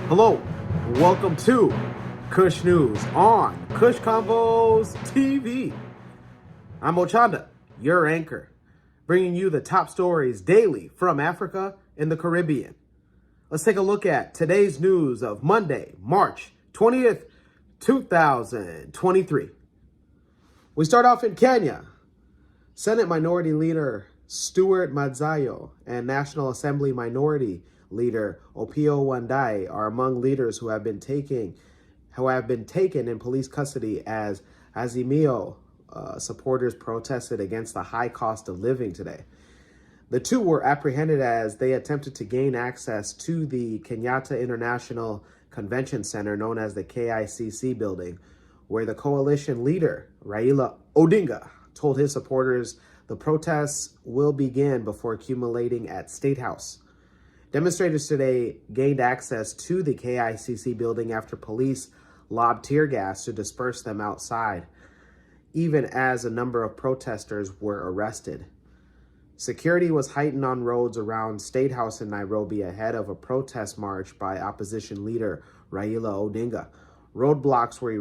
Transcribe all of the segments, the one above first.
Hello, welcome to Kush News on Kush Convos TV. I'm Ochanda, your anchor, bringing you the top stories daily from Africa and the Caribbean. Let's take a look at today's news of Monday, March 20th, 2023. We start off in Kenya. Senate Minority Leader Stuart Madzayo and National Assembly Minority Leader Opio Wandai are among leaders who have been taken in police custody as Azimio supporters protested against the high cost of living today. The two were apprehended as they attempted to gain access to the Kenyatta International Convention Center, known as the KICC building, where the coalition leader Raila Odinga told his supporters the protests will begin before accumulating at State House. Demonstrators today gained access to the KICC building after police lobbed tear gas to disperse them outside, even as a number of protesters were arrested. Security was heightened on roads around State House in Nairobi ahead of a protest march by opposition leader Raila Odinga. Roadblocks were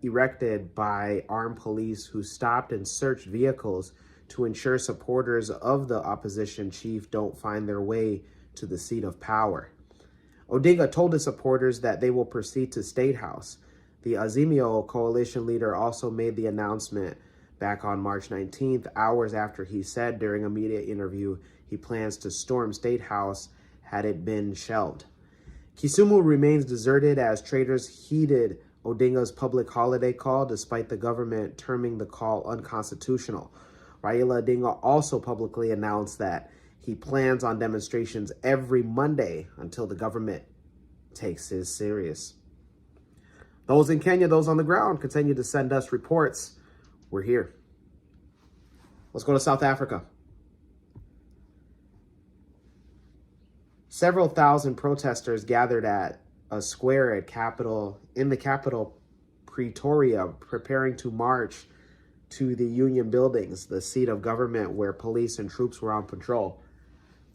erected by armed police who stopped and searched vehicles to ensure supporters of the opposition chief don't find their way to the seat of power. Odinga told his supporters that they will proceed to State House. The Azimio coalition leader also made the announcement back on March 19th, hours after he said during a media interview he plans to storm State House had it been shelved. Kisumu remains deserted as traders heeded Odinga's public holiday call, despite the government terming the call unconstitutional. Raila Odinga also publicly announced that he plans on demonstrations every Monday until the government takes this serious. Those in Kenya, those on the ground, continue to send us reports. We're here. Let's go to South Africa. Several thousand protesters gathered at a square in the capital, Pretoria, preparing to march to the Union Buildings, the seat of government where police and troops were on patrol.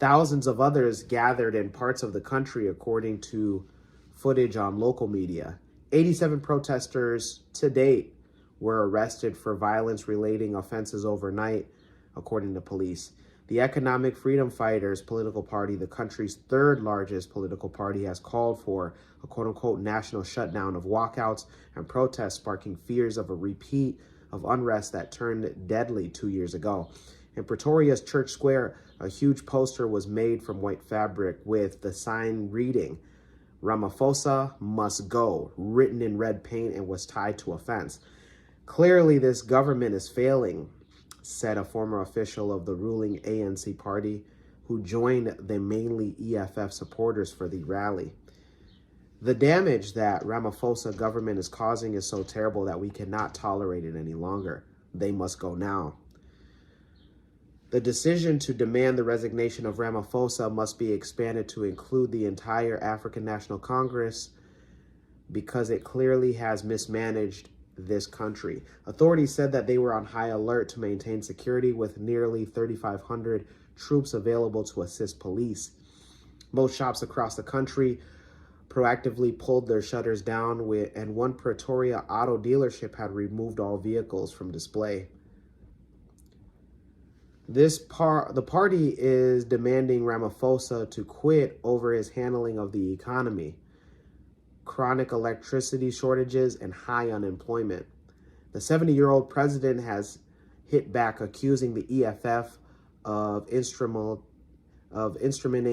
Thousands of others gathered in parts of the country, according to footage on local media. 87 protesters to date were arrested for violence-relating offenses overnight, according to police. The Economic Freedom Fighters political party, the country's third largest political party, has called for a quote-unquote national shutdown of walkouts and protests, sparking fears of a repeat of unrest that turned deadly 2 years ago. In Pretoria's Church Square, a huge poster was made from white fabric with the sign reading, "Ramaphosa must go," written in red paint, and was tied to a fence. "Clearly, this government is failing," said a former official of the ruling ANC party who joined the mainly EFF supporters for the rally. "The damage that Ramaphosa government is causing is so terrible that we cannot tolerate it any longer. They must go now." The decision to demand the resignation of Ramaphosa must be expanded to include the entire African National Congress because it clearly has mismanaged this country. Authorities said that they were on high alert to maintain security, with nearly 3,500 troops available to assist police. Most shops across the country proactively pulled their shutters down, and one Pretoria auto dealership had removed all vehicles from display. The party is demanding Ramaphosa to quit over his handling of the economy, chronic electricity shortages, and high unemployment. The 70-year-old president has hit back, accusing the EFF of instrumenting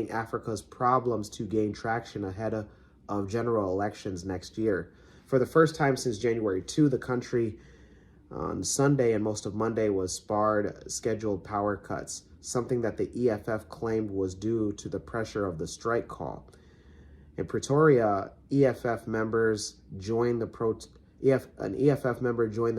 Africa's problems to gain traction ahead of general elections next year. For the first time since January 2, the country on Sunday and most of Monday was spared scheduled power cuts, something that the EFF claimed was due to the pressure of the strike call. In Pretoria, an EFF member joined the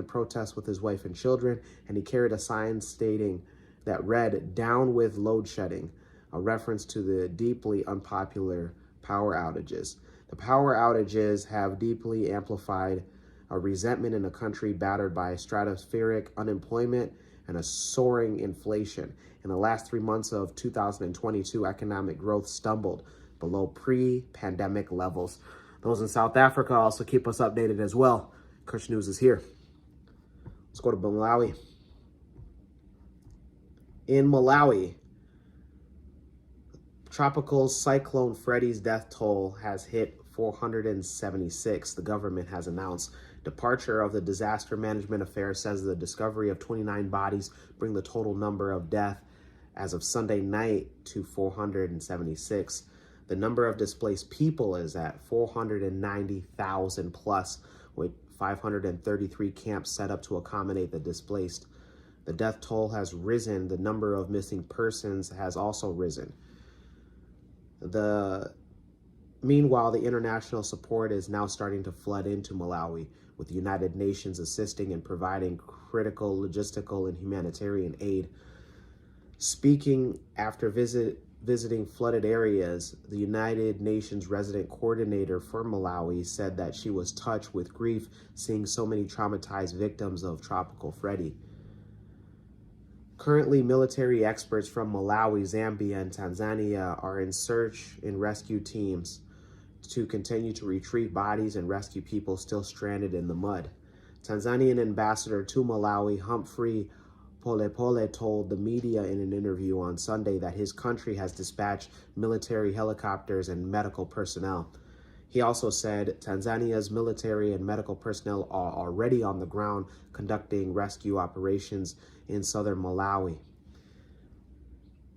protest with his wife and children, and he carried a sign stating that read, "Down with load shedding," a reference to the deeply unpopular power outages. The power outages have deeply amplified a resentment in a country battered by stratospheric unemployment and a soaring inflation. In the last 3 months of 2022, economic growth stumbled below pre-pandemic levels. Those in South Africa also keep us updated as well. Kush News is here. Let's go to Malawi. In Malawi, Tropical Cyclone Freddy's death toll has hit 476. The government has announced. Departure of the Disaster Management Affairs says the discovery of 29 bodies bring the total number of deaths as of Sunday night to 476. The number of displaced people is at 490,000 plus, with 533 camps set up to accommodate the displaced. The death toll has risen. The number of missing persons has also risen. Meanwhile, the international support is now starting to flood into Malawi, with the United Nations assisting and providing critical logistical and humanitarian aid. Speaking after visiting flooded areas, the United Nations resident coordinator for Malawi said that she was touched with grief seeing so many traumatized victims of Tropical Freddy. Currently, military experts from Malawi, Zambia, and Tanzania are in search and rescue teams to continue to retrieve bodies and rescue people still stranded in the mud. Tanzanian ambassador to Malawi, Humphrey Polepole, told the media in an interview on Sunday that his country has dispatched military helicopters and medical personnel. He also said Tanzania's military and medical personnel are already on the ground conducting rescue operations in southern Malawi.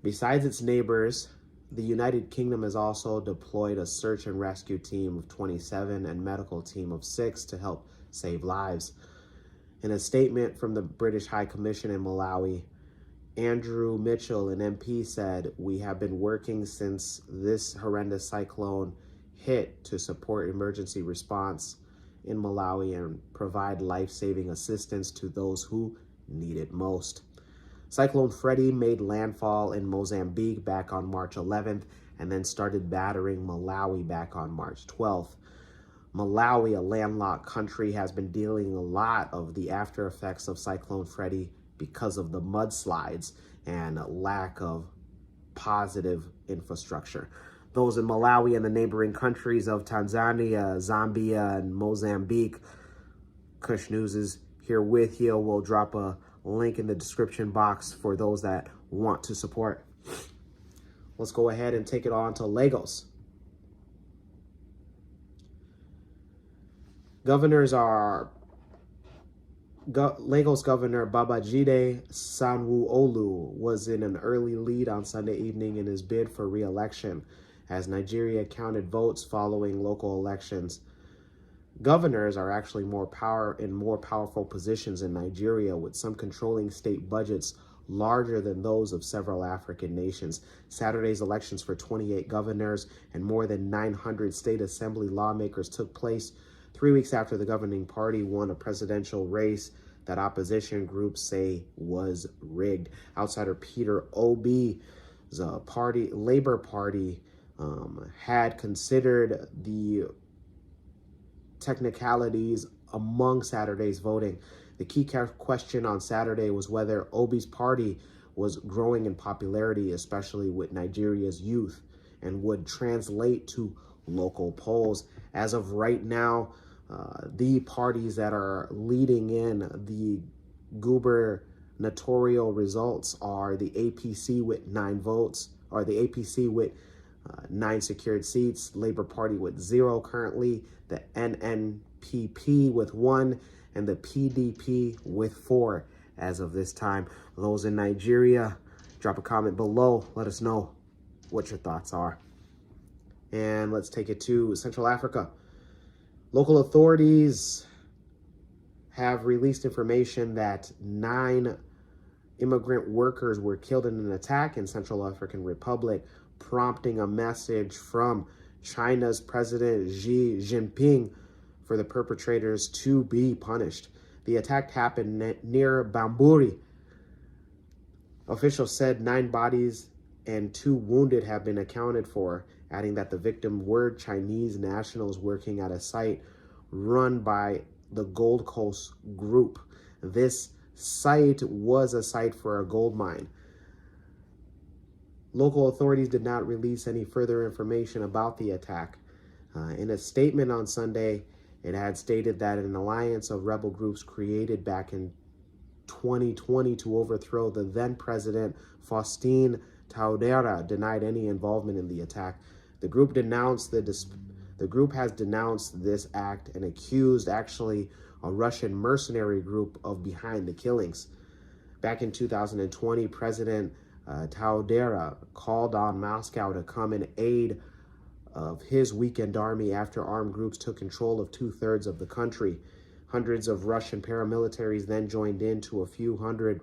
Besides its neighbors, the United Kingdom has also deployed a search and rescue team of 27 and medical team of 6 to help save lives. In a statement from the British High Commission in Malawi, Andrew Mitchell, an MP, said, "We have been working since this horrendous cyclone hit to support emergency response in Malawi and provide life-saving assistance to those who need it most." Cyclone Freddy made landfall in Mozambique back on March 11th and then started battering Malawi back on March 12th. Malawi, a landlocked country, has been dealing a lot of the after effects of Cyclone Freddy because of the mudslides and lack of positive infrastructure. Those in Malawi and the neighboring countries of Tanzania, Zambia, and Mozambique, Kush News is here with you. We'll drop a link in the description box for those that want to support. Let's go ahead and take it on to Lagos. Lagos Governor Babajide Sanwo-Olu was in an early lead on Sunday evening in his bid for re-election as Nigeria counted votes following local elections. Governors are actually more powerful positions in Nigeria, with some controlling state budgets larger than those of several African nations. Saturday's elections for 28 governors and more than 900 state assembly lawmakers took place 3 weeks after the governing party won a presidential race that opposition groups say was rigged. Outsider Peter Obi's Labour Party had considered the technicalities among Saturday's voting. The key question on Saturday was whether Obi's party was growing in popularity, especially with Nigeria's youth, and would translate to local polls. As of right now, the parties that are leading in the gubernatorial results are the APC with 9 votes, or the APC with 9 secured seats, Labour Party with 0 currently, the NNPP with 1, and the PDP with 4 as of this time. Those in Nigeria, drop a comment below. Let us know what your thoughts are. And let's take it to Central Africa. Local authorities have released information that 9 immigrant workers were killed in an attack in Central African Republic, prompting a message from China's President Xi Jinping for the perpetrators to be punished. The attack happened near Bamburi. Officials said 9 bodies and 2 wounded have been accounted for, adding that the victims were Chinese nationals working at a site run by the Gold Coast Group. This site was a site for a gold mine. Local authorities did not release any further information about the attack. In a statement on Sunday, it had stated that an alliance of rebel groups created back in 2020 to overthrow the then president Faustin Taudera denied any involvement in the attack. The group has denounced this act and accused actually a Russian mercenary group of behind the killings. Back in 2020, President Taudera called on Moscow to come in aid of his weakened army after armed groups took control of 2/3 of the country. Hundreds of Russian paramilitaries then joined in to a few hundred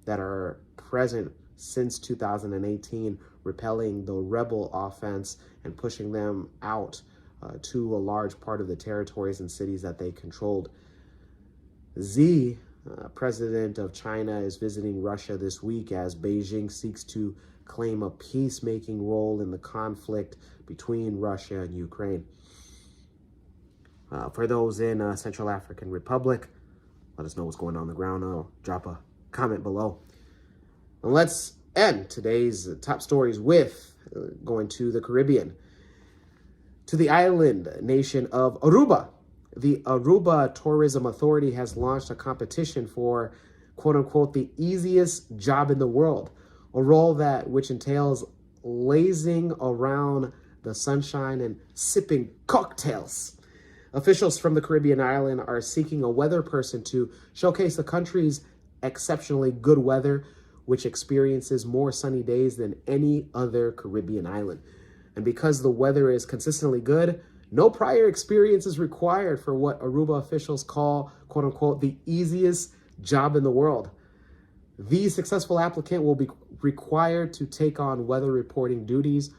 that are present since 2018, repelling the rebel offense and pushing them out to a large part of the territories and cities that they controlled. Xi, president of China, is visiting Russia this week as Beijing seeks to claim a peacemaking role in the conflict between Russia and Ukraine. For those in Central African Republic, let us know what's going on the ground. I'll drop a comment below. And let's end today's top stories with going to the Caribbean, to the island nation of Aruba. The Aruba Tourism Authority has launched a competition for, quote unquote, the easiest job in the world, a role which entails lazing around the sunshine and sipping cocktails. Officials from the Caribbean island are seeking a weather person to showcase the country's exceptionally good weather, which experiences more sunny days than any other Caribbean island. And because the weather is consistently good, no prior experience is required for what Aruba officials call, quote unquote, the easiest job in the world. The successful applicant will be required to take on weather reporting duties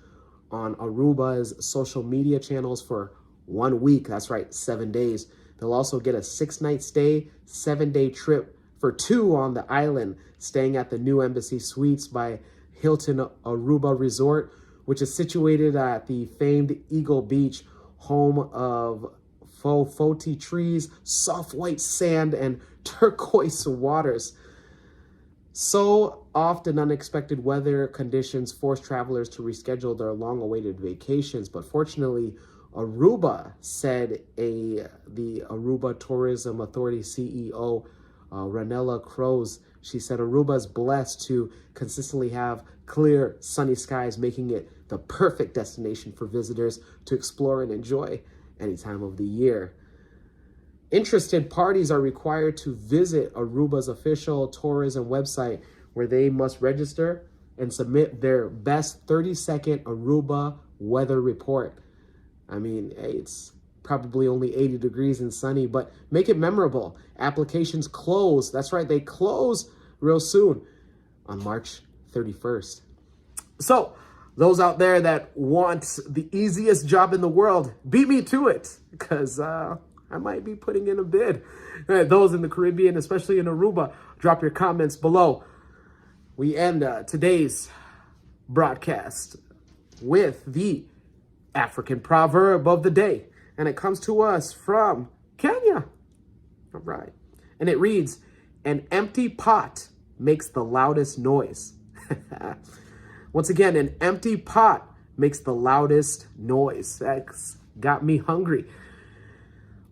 on Aruba's social media channels for 1 week. That's right, 7 days. They'll also get a 6-night stay, 7-day trip for 2 on the island, staying at the new Embassy Suites by Hilton Aruba Resort, which is situated at the famed Eagle Beach, home of foti trees, soft white sand, and turquoise waters. So often unexpected weather conditions force travelers to reschedule their long-awaited vacations, but fortunately, Aruba said the Aruba Tourism Authority CEO, Ranella Crows, she said Aruba is blessed to consistently have clear, sunny skies, making it the perfect destination for visitors to explore and enjoy any time of the year. Interested parties are required to visit Aruba's official tourism website, where they must register and submit their best 30-second Aruba weather report. I mean, hey, it's probably only 80 degrees and sunny, but make it memorable. Applications close. That's right, they close real soon on March 31st. So those out there that want the easiest job in the world, beat me to it, because I might be putting in a bid. Those in the Caribbean, especially in Aruba, drop your comments below. We end today's broadcast with the African proverb of the day, and it comes to us from Kenya. All right. And it reads, an empty pot makes the loudest noise. Once again, an empty pot makes the loudest noise. That's got me hungry.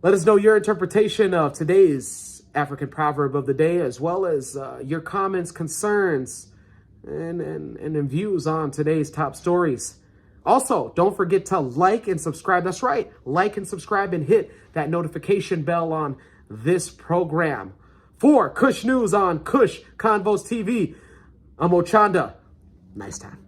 Let us know your interpretation of today's African proverb of the day, as well as your comments, concerns, and views on today's top stories. Also, don't forget to like and subscribe. That's right, like and subscribe and hit that notification bell on this program. For Kush News on Kush Convos TV, I'm Ochanda. Nice time.